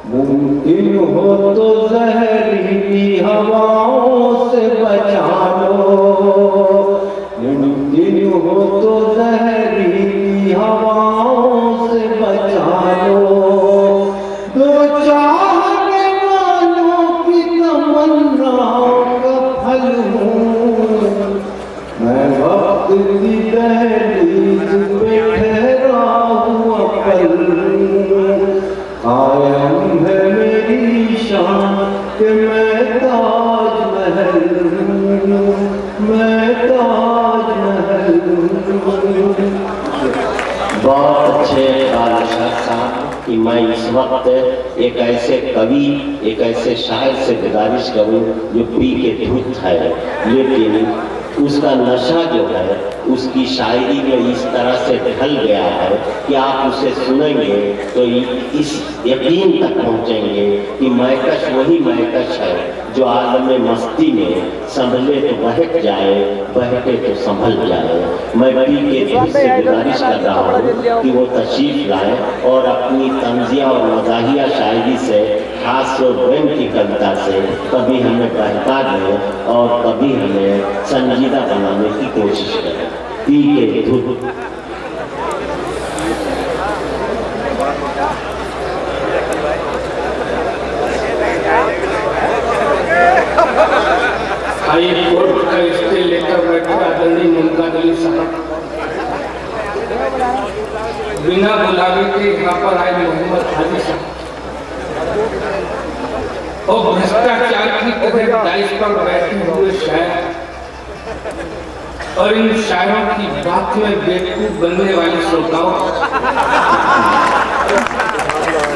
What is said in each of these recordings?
मुमकिन हो तो जहरीली हवाओं से बचा लो, मुमकिन हो तो जहरीली हवाओं से बचा लो। दो चाहने वालों की तमन्नाओं का फल हूँ मैं, वक्त की दहलीज पे ठहरा हुआ पल। कायम है मेरी शान कि मैं ताज महल हूँ, मैं ताज महल हूँ। बहुत अच्छे बादशाह साहब कि मैं इस वक्त एक ऐसे कवि, एक ऐसे शायर से गुजारिश करूं जो पी के धुत है, लेकिन उसका नशा जो है उसकी शायरी में इस तरह से ढल गया है कि आप उसे सुनेंगे तो इस यकीन तक पहुंचेंगे कि मैकश वही मैकश है जो आलम मस्ती में संभले तो बहक जाए, बहके तो संभल जाए। मैं पी के धुत से गुजारिश कर रहा हूँ कि वो तशरीफ लाए और अपनी तंजिया और मज़ाहिया शायरी से, खास और व्यंग की कविता से कभी हमें बहका दें और कभी हमें संजीदा बनाने की कोशिश करें। पी के धुत। हाई कोर्ट का स्टे लेकर बैठे आदरणीय मुमताज अली साहब, बिना बुलावे के यहाँ पर आए मोहम्मद हाजी साहब और भ्रष्टाचार की तरह डाइस पर बैठे हुए शायर और इन शायरों की बात में बेवकूफ बनने वाले श्रोताओं,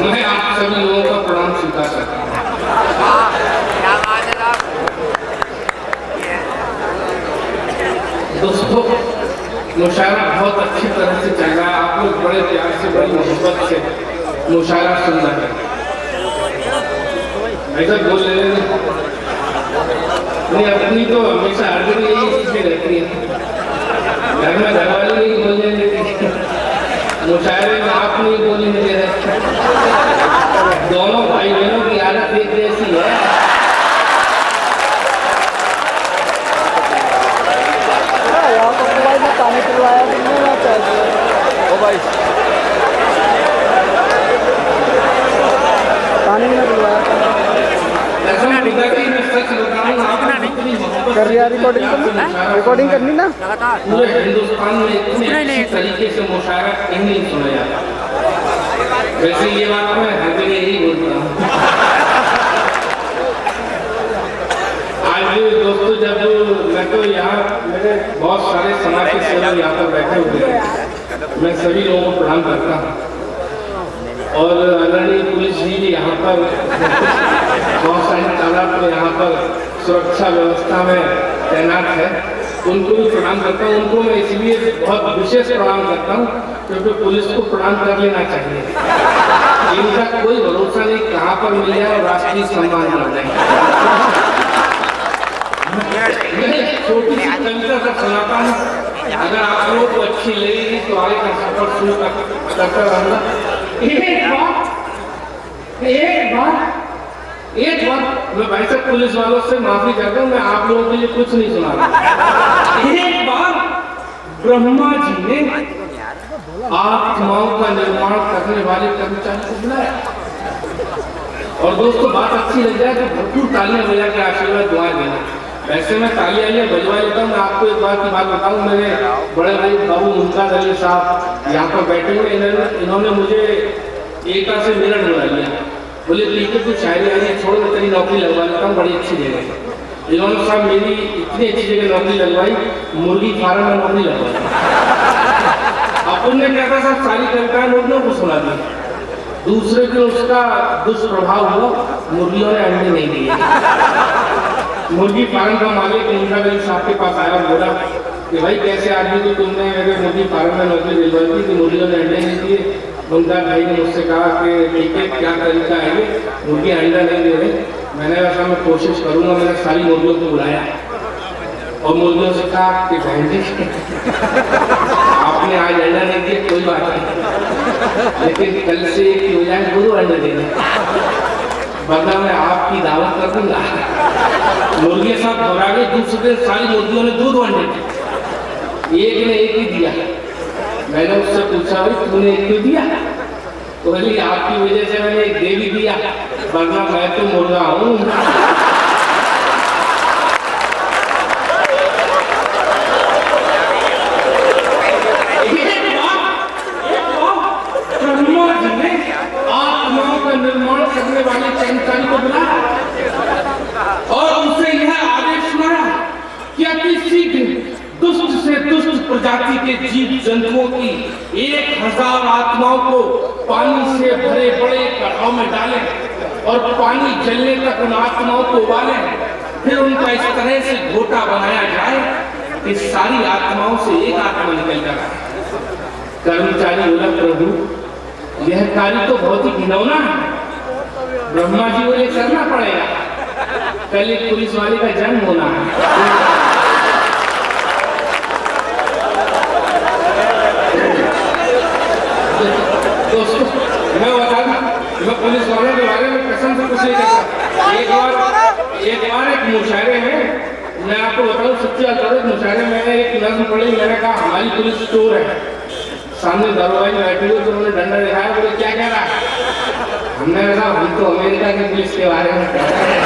मैं आप सभी लोगों का प्रणाम स्वीकार करता हूँ। दोस्तों, मुशायरा बहुत अच्छी तरह से चल रहा है, आप लोग बड़े प्यार से, बड़ी मोहब्बत से मुशायरा सुन रहे हैं। ऐसा बोल रहे नहीं, अपनी तो हमेशा हर दिन यही चीजें रहती है। घर में घरवाले नहीं बोलने देती, मुशायरे में आप नहीं बोलने दे रहे। दोनों भाई बहनों की हालत एक जैसी है। पानी पिलवाया ओ भाई, पानी नहीं पिलवाया। कर रही है रिकॉर्डिंग करनी ना। पूरे हिंदुस्तान में इतने अच्छी तरीके से मुशायरा कहीं नहीं सुना जाता। वैसे ये बात मैं हर जगह यही बोलता हूँ। आज दोस्तों, जब मैं तो यहाँ, मेरे बहुत सारे समाज के सेवक यहाँ पर बैठे हुए हैं, मैं सभी लोगों को प्रणाम करता हूँ और आदरणीय पुलिस जी भी यहाँ पर बहुत सारी तादाद में यहाँ पर सुरक्षा व्यवस्था में तैनात है, उनको भी प्रणाम करता हूँ। उनको मैं इसलिए बहुत विशेष प्रणाम करता हूँ क्योंकि पुलिस को प्रणाम कर लेना चाहिए। इनका कोई भरोसा नहीं कहाँ पर मिल जाए और राष्ट्रीय सम्मान मिल जाए। छोटी सी कविता का सुनाता हूँ, अगर आप लोगों को अच्छी लगेगी तो आगे का सफर शुरू करता रहूंगा। एक बार मैं भाई साहब पुलिस वालों से माफी चाहता हूँ, मैं आप लोगों के लिए कुछ नहीं सुना रहा। एक बार ब्रह्मा जी ने आत्माओं का निर्माण करने वाले कर्मचारी को बुलाया और दोस्तों, बात अच्छी लग जाए तो भरपूर तालियां बजा के आशीर्वाद दुआएं देना। वैसे मैं तालियां बजवा लेता हूँ। मैं आपको एक बार की बात बताऊँ, मेरे बड़े भाई बाबू मुमताज अली साहब यहाँ पर बैठे हुए, इन्होंने मुझे एका से मेरठ बुला लिया। बोले ठीक है, कुछ शायरी आई छोड़, मैं तेरी नौकरी लगवा लेता हूँ बड़ी अच्छी जगह। इन्होंने साहब मेरी इतनी अच्छी जगह नौकरी लगवाई, मुर्गी फार्म में नौकरी लगवाई। अपन ने क्या था साहब, सारी कविताएं लोगों को सुना दी। दूसरे दिन उसका दुष्प्रभाव हुआ, मुर्गियों ने अंडे नहीं दिए। मुर्गी फार्म का मालिक मुमताज अली साहब के पास आया और बोला कि भाई कैसे आदमी को तुमने मेरे मुर्गी फार्म में नौकरी दिलवाई थी कि मुर्गियों ने अंडे नहीं दिए। मुमताज भाई ने मुझसे कहा कि ठीक है, क्या तरीका है, मुर्गी अंडा नहीं दे रही। मैंने ऐसा मैं कोशिश करूँगा। मैंने सारी मुर्गियों को बुलाया और मुर्गियों से कहा कि बहन जी आपने आज अंडा नहीं दिया, कोई बात नहीं, लेकिन कल से एक हो जाए, गुरु अंडा देना। बदला में आपकी दावत कर दूंगा। मुर्गियां सब घबरा गई, दूसरे दिन सारी मुर्गियों ने दूध वंडे थे, एक ने एक ही दिया। मैंने उससे पूछा भाई तूने एक क्यों दिया? तो बोली आपकी वजह से मैंने एक दे भी दिया, वरना मैं तो मुर्गा हूँ। आत्माओं का निर्माण करने वाले कर्मचारी को बुलाया और उनसे यह आदेश सुनाया कि अति शीघ्र दुष्ट से दुष्ट प्रजाति के जीव जंतुओं की 1000 आत्माओं को पानी से भरे बड़े कड़ाव में डालें और पानी जलने तक उन आत्माओं को उबालें। फिर उनका इस तरह से घोटा बनाया जाए कि सारी आत्माओं से एक आत्मा निकल जाए। कर्मचारी बोला प्रभु यह कार्य तो बहुत ही घिनौना है, ब्रह्मा जी को ये करना पड़ेगा, कल एक पुलिस वाले का जन्म होना है। दोस्तों मैं बता दूं, मैं पुलिस वालों के बारे में कसम से कुछ नहीं कहता। एक बार एक मुशायरे में, मैं आपको बताऊं सच्ची बात, मुशायरे में एक नज्म पढ़ी, मैंने कहा हमारी पुलिस चोर है। सामने दरोगा बैठे हुए तो उन्होंने डंडा दिखाया, बोले क्या कह रहा है? हमने कहा हम तो अमेरिका की पुलिस के बारे में कह रहे हैं।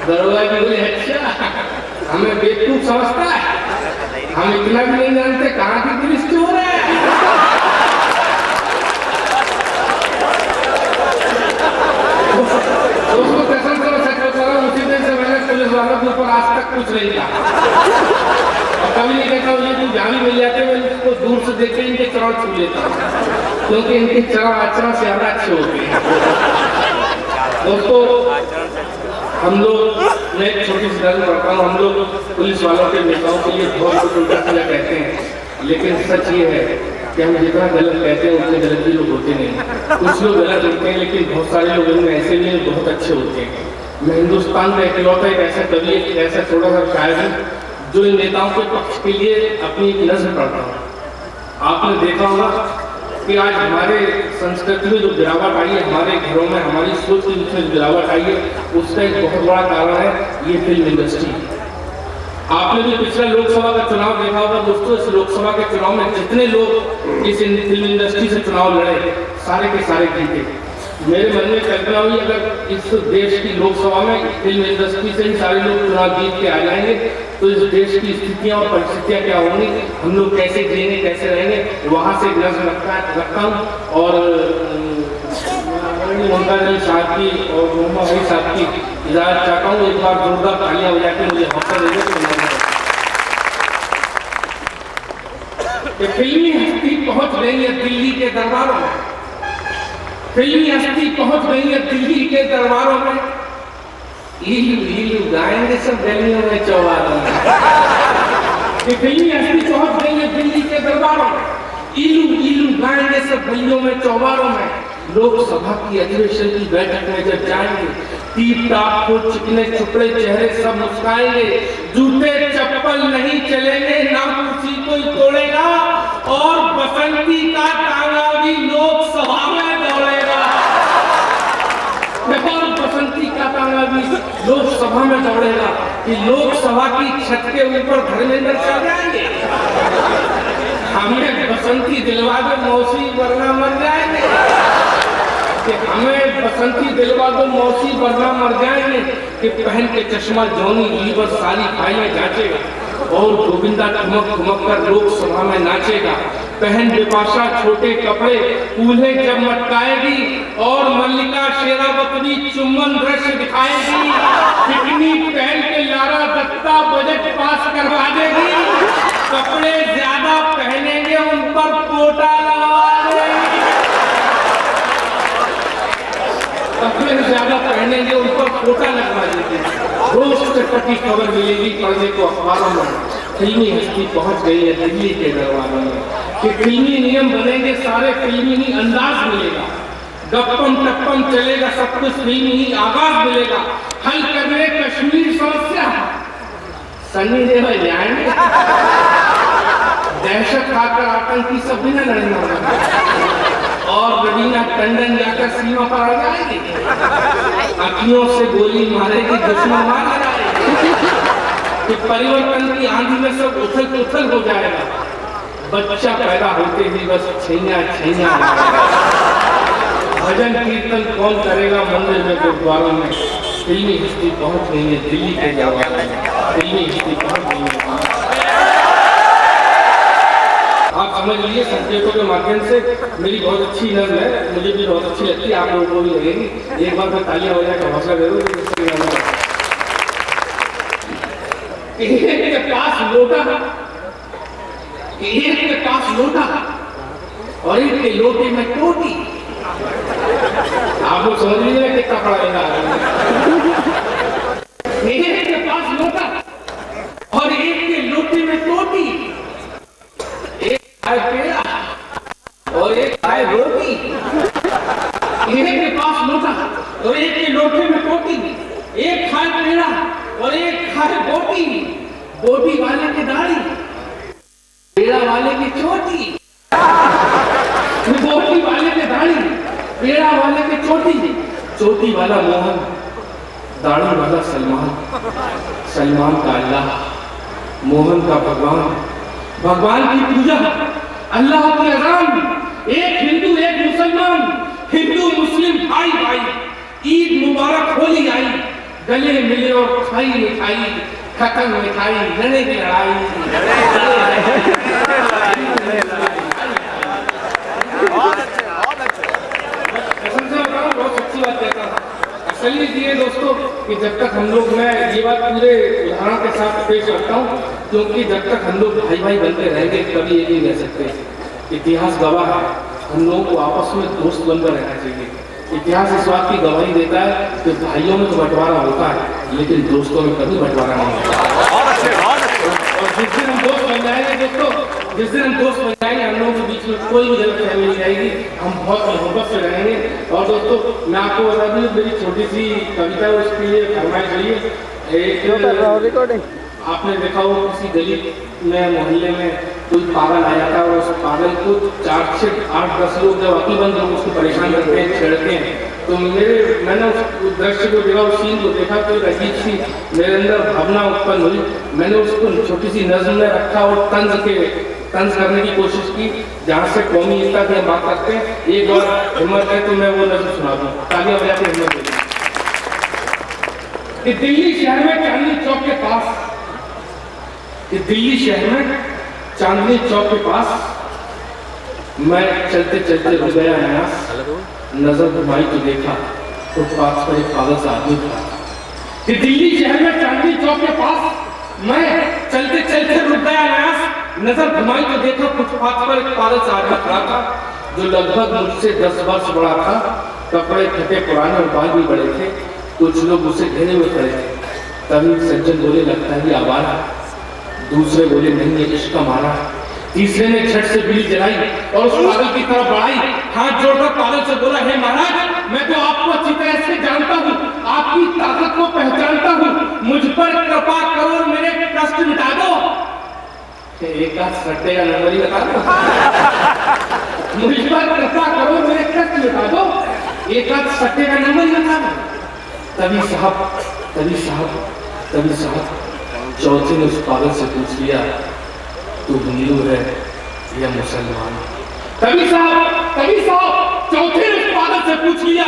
दरोगा जी बोले अच्छा हमें बेवकूफ समझता है, हम इतना भी नहीं जानते कहाँ की पुलिस चोर है। दोस्तों कसम से मैं सच बता रहा हूँ, उसी दिन से मैंने पुलिस वालों के ऊपर आज तक कुछ नहीं कहा। कभी नहीं कहता हूँ ये तू जहाँ भी मिल जाते मैं इसको दूर से देख के इनके चरण छू लेता हूँ, क्योंकि इनके चरण आचरण से ज्यादा अच्छे होते हैं। दोस्तों हम लोग, मैं एक छोटी सी गल करता हूँ, हम लोग पुलिस वालों के नेताओं के लिए बहुत कुछ उल्टा सीधा कहते हैं, लेकिन सच ये है कि हम जितना गलत कहते हैं उतने गलत भी लोग होते नहीं। कुछ लोग गलत होते हैं लेकिन बहुत सारे लोग इनमें ऐसे भी बहुत अच्छे होते हैं। मैं हिंदुस्तान का इकलौता एक ऐसा कवि, एक ऐसा छोटा सा शायर हूँ जो इन नेताओं के पक्ष के लिए अपनी नज़्म पढ़ता हूँ। आपने देखा होगा कि आज हमारे संस्कृति में जो गिरावट आई है, हमारे घरों में हमारी सोच के बीच में गिरावट आई है, उसका एक बहुत बड़ा कारण है ये फिल्म इंडस्ट्री। आपने भी पिछला लोकसभा का चुनाव देखा होगा दोस्तों, इस लोकसभा के चुनाव में जितने लोग इस फिल्म इंडस्ट्री से चुनाव लड़े सारे के सारे जीते। मेरे मन में कल्पना हुई अगर इस देश की लोकसभा में फिल्म इंडस्ट्री से ही सारे लोग चुनाव जीत के आ जाएंगे तो इस देश की स्थितियां और परिस्थितियां क्या होंगी, हम लोग कैसे जिएंगे, कैसे रहेंगे। वहां से नजर रखता हूँ और मुमताज अली साहब की और मोहम्मद अली साहब की इजाजत चाहता हूँ। एक बार जोरदार तालियां बजा के मुझे हौसला देने को। फिल्मी हस्ती पहुंच गई है दिल्ली के दरबारों में, फिल्मी हस्ती पहुंच गई है दिल्ली के दरबारों में, ईलू ईलू गाएंगे सब गलियों में चौबारों में। फिल्मी हस्ती पहुंच गई है दिल्ली के दरबारों में, ईलू ईलू गाएंगे सब गलियों में चौबारों में। लोकसभा की अधिवेशन की बैठक में जब जाएंगे, टीप टाप को चिकने चुपड़े चेहरे सब मुस्काएंगे, जूते चप्पल नहीं चलेंगे, ना कुर्सी कोई तोड़ेगा और बसंती का तांगा भी लोकसभा में दौड़ेगा। बसंती का तांगा भी लोकसभा में दौड़ेगा कि लोकसभा की छत के ऊपर धर्मेंद्र चढ़ जाएंगे, हमें बसंती दिलवा दो मौसी वरना मर जाएंगे, कि हमें बसंती दिलवा दो मौसी वरना मर जाएंगे, कि पहन के चश्मा जॉनी लीवर सारी फाइलें जांचेगा और गोविंदा ठुमक ठुमक कर लोकसभा में नाचेगा। पहन बिपाशा छोटे कपड़े कूल्हे जब मटकाएगी और मल्लिका शेरावतनी चुम्बन दृश्य दिखाएगी, बिकनी पहन के लारा दत्ता बजट पास करवा देगी, कपड़े ज्यादा पहनेंगे उन पर पोटा लगवा देगी, कपड़े ज्यादा पहनेंगे उन पर पोटा लगवा देगी। रोज से कटी खबर मिलेगी पढ़ने को अखबारों में, फिल्मी हस्ती पहुंच गई है दिल्ली के दरबारों में, कि फिल्मी नियम बनेंगे सारे, फिल्मी ही अंदाज मिलेगा, गप्पम टप्पम चलेगा सब कुछ, फिल्मी ही आगाज मिलेगा। हल करने कश्मीर समस्या सन्नी देओल जाएंगे, दहशत खाकर आतंकी सब भी न लड़ेंगे और रवीना टंडन जाकर सीमा पर आ जाएगी, अखियों से गोली मारेगी, दुश्मन मारा जाएगा, कि परिवर्तन की आंधी में सब उथल पुथल हो जाएगा। बच्चा पैदा होते ही बस छैया छैया, भजन कीर्तन कौन करेगा मंदिर में गुरुद्वारा में। फिल्मी हिस्ट्री पहुंच गई है दिल्ली के जवाब में, फिल्मी हिस्ट्री पहुंच गई है। आप समझ लीजिए संकेतों के माध्यम से मेरी बहुत अच्छी नज़्म है, मुझे भी बहुत अच्छी लगती है, आप लोगों को भी लगेगी। एक बार मैं तालियां हो जाकर हौसला दे दूं। एक के पास लोटा, एक के पास लोटा और एक के लोटे में टोटी। आप लोग समझ लीजिए कितना पड़ा रहेगा। एक के पास लोटा और एक के लोटे में टोटी, एक खाए पेड़ा और एक खाए रोटी। एक के पास लोटा और एक के लोटे में टोटी, एक खाए पेड़ा और एक खाए बोटी। बोटी वाले की दाढ़ी, पेड़ा वाले की चोटी, बोटी वाले की दाढ़ी, पेड़ा वाले की चोटी। चोटी वाला मोहन, दाढ़ी वाला सलमान, सलमान का अल्लाह, मोहन का भगवान, भगवान की पूजा, अल्लाह की अज़ान। एक हिंदू एक मुसलमान, हिंदू मुस्लिम भाई भाई, ईद मुबारक होली आई, गले मिले और खाई मिठाई, खत्म मिठाई लड़े की लड़ाई। बहुत अच्छी बात कहता था। असल ये दोस्तों कि जब तक हम लोग, मैं ये बात पूरे उदाहरण के साथ पेश करता हूँ, क्योंकि जब तक हम लोग भाई भाई बनते रहेंगे कभी ये नहीं रह सकते। इतिहास गवाह है, हम लोगों को आपस में दोस्त बनकर रहना चाहिए। इतिहास इस बात की गवाही देता है कि भाइयों में तो बंटवारा होता है, लेकिन दोस्तों में कभी बंटवारा नहीं होता। और जिस दिन हम दोस्त बन जाएंगे दोस्तों, जिस दिन हम दोस्त बन जाएंगे, हम लोगों के बीच में कोई भी गलतफहमी नहीं आएगी, हम बहुत मोहब्बत से रहेंगे। और दोस्तों मैं आपको बता दूं, मेरी छोटी सी कविता है, उसके लिए फरमाइश हुई है। एक रिकॉर्डिंग आपने देखा हो किसी गली में मोहल्ले में कोई पागल आया था और उस पागल को 4-8-10 लोग जब अकीबंद लोग उसको परेशान करते हैं, छेड़ते हैं, तो मैंने उस दृश्य को देखा, उस सीन को देखा, तो एक अजीब सी मेरे अंदर भावना उत्पन्न हुई। मैंने उसको छोटी सी नज़्म में रखा और तंज करने की कोशिश की, जहाँ से कौमी एकता की हम बात करते हैं। एक बार हिम्मत है तो मैं वो नज़्म सुना दूँ, तालियां बजा के हिम्मत देती। दिल्ली शहर में चांदनी चौक के पास, दिल्ली शहर में चांदनी चौक के पास मैं चलते चलते रुक गया नयास, नजर घुमाई तो देखा फुटपाथ पर एक पागल सा आदमी खड़ा था। दिल्ली शहर में चांदनी चौक के पास मैं चलते चलते रुक गया नयास, नजर घुमाई तो देखा फुटपाथ पर एक पागल सा आदमी खड़ा था, जो लगभग मुझसे 10 वर्ष बड़ा था। कपड़े फटे पुराने और बाल भी बड़े थे। कुछ लोग उसे घेरे हुए खड़े थे। तभी सज्जन बोले, लगता है ये आवारा। दूसरे बोले, नहीं ये इश्क का मारा। तीसरे ने झट से बीड़ी जलाई और उस पागल की तरफ बढ़ाई। हाथ जोड़कर पागल से बोला, हे महाराज, मैं तो आपको अच्छी तरह से जानता हूँ, आपकी ताकत को पहचानता हूँ, मुझ पर कृपा करो और मेरे कष्ट मिटा दो। एक आध सट्टे का नंबर ही बता दो। मुझ पर कृपा करो, मेरे कष्ट मिटा दो, एक आध सट्टे का नंबर ही बता दो। तभी साहब चौथे ने उस पागल से पूछ लिया, तू हिंदू है या मुसलमान? तभी साहब चौथे ने उस पागल से पूछ लिया,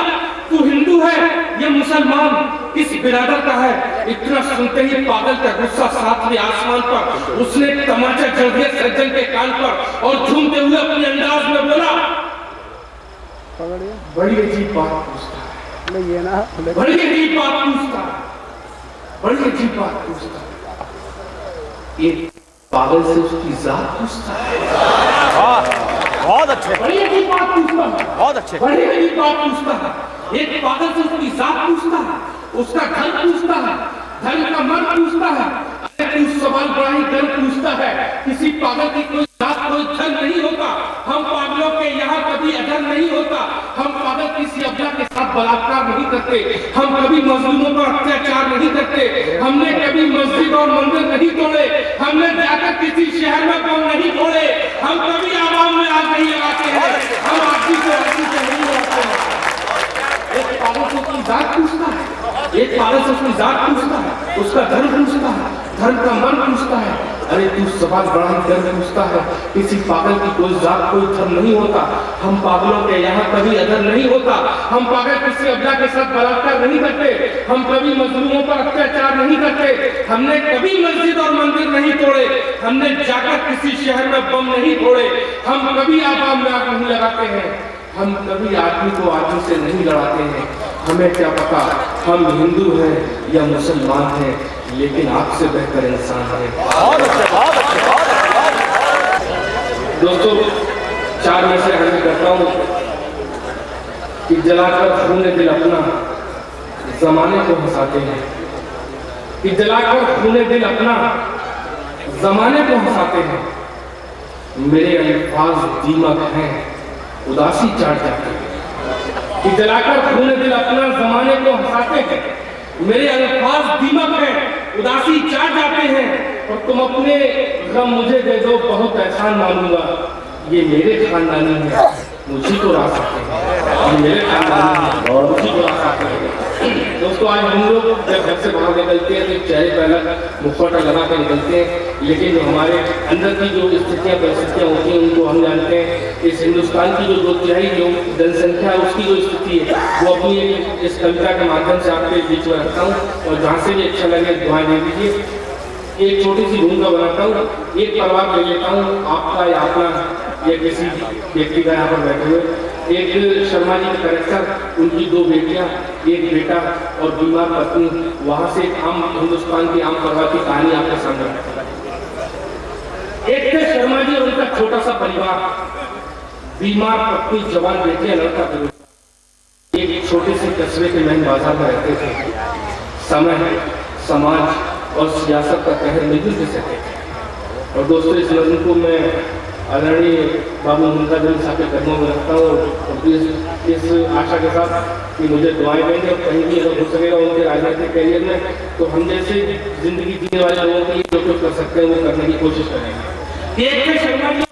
तू हिंदू है या मुसलमान, किस बिरादर का है? इतना सुनते ही पागल का गुस्सा सातवें आसमान पर, उसने तमाचा जड़ दिया सज्जन के कान पर और झूमते हुए अपने अंदाज में बोला, बड़ी अजीब बात पूछता है, बड़ी अजीब बात पूछता है। एक पागल से उसकी जात पूछता है। बहुत अच्छे, बड़ी अजीब बात पूछता है, बहुत अच्छे, बड़ी अजीब बात पूछता है। एक पागल से उसकी जात पूछता है, उसका घर पूछता है, धन का मर्द पूछता है। अरे तू सवाल बड़ा ही डर पूछता है। किसी पागल की कोई जात कोई धन नहीं होता। हम पागलों के यहाँ कभी अधर नहीं होता। हम पागल किसी अबला के साथ बलात्कार नहीं करते, हम कभी मजलूमों पर अत्याचार नहीं करते, हमने कभी मस्जिद और मंदिर नहीं तोड़े, हमने जाकर किसी शहर में बम नहीं फोड़े, हम कभी आवाम में आग नहीं लगाते हैं, हम आदमी से नहीं लड़ते हैं। एक पागल से उसकी जात पूछता है, एक पागल से उसकी जात पूछता है, उसका धर्म पूछता है, धर्म का मन पूछता है। अरे तू सवाल बड़ा ही धर्म पूछता है। किसी पागल की कोई जात कोई धर्म नहीं होता। हम पागलों के यहाँ कभी अदर नहीं होता। हम पागल किसी अबला के साथ बलात्कार नहीं करते, हम कभी मजलूमों पर अत्याचार नहीं करते, हमने कभी मस्जिद और मंदिर नहीं तोड़े, हमने जाकर किसी शहर में बम नहीं फोड़े, हम कभी आवाम में आग नहीं लगाते हैं, हम कभी आदमी को आदमी से नहीं लड़ाते हैं। हमें क्या पता हम हिंदू हैं या मुसलमान हैं, लेकिन आपसे बेहतर इंसान है। बहुत अच्छे, बहुत अच्छे, बहुत अच्छे। दोस्तों, 4 में से अर्ज करता हूँ कि जलाकर खून दिल अपना जमाने को हंसाते हैं, कि जलाकर खून दिल अपना जमाने को हंसाते हैं। मेरे अल्फाज दीमक हैं, उदासी चाट जाते हैं, कि जलाकर खून दिल अपना जमाने को हंसाते हैं। मेरे अल्फाज दीमक हैं, उदासी चाट जाते हैं, और तुम अपने गम मुझे दे दो, बहुत एहसान मानूंगा। ये मेरे खानदानी है, मुझी को ला सकते हैं, ये मेरे खानदानी है और मुझी को ला सकते हैं। दोस्तों, आज हम लोग जब घर से बाहर निकलते हैं तो चेहरे पर अलग मुखौटा लगा कर निकलते हैं, लेकिन जो हमारे अंदर की जो स्थितियाँ परिस्थितियाँ होती हैं उनको हम जानते हैं। इस हिंदुस्तान की जो 2/3 जो जनसंख्या है उसकी जो स्थिति है वो अपनी इस कविता के माध्यम से आपके बीच में रखता हूँ, और जहाँ से भी अच्छा लगे दुआएं दे दीजिए। एक छोटी सी भूमिका बनाता हूँ, एक परिवार ले लेता हूँ, आपका या अपना या किसी व्यक्ति का यहाँ पर बैठे हुए। एक शर्मा जी का कैरेक्टर, उनकी 2 बेटियां, एक बेटा और बीमार पत्नी, वहां से एक आम हिंदुस्तान की आम परिवार की कहानी आपके सामने रखता है। एक थे शर्मा जी और उनका छोटा सा परिवार, बीमार पत्नी, जवान बेटियां, लड़का बेटा। एक छोटे से कस्बे के मेन बाजार में रहते थे। समय, समाज और सियासत का कहर मिलजुल के सहते थे। और दोस्तों, इस नज़म को मैं आदरणीय बाबू मुमताज अली साहब के कदमों में रखता हूँ, और इस आशा के साथ कि मुझे दुआएं देंगे, और कहीं भी अगर हो सकेगा उनके राजनीतिक कैरियर में तो हम जैसे जिंदगी जीने वाले लोगों के लिए जो कुछ कर सकते हैं वो करने की कोशिश करेंगे। एक शर्मा जी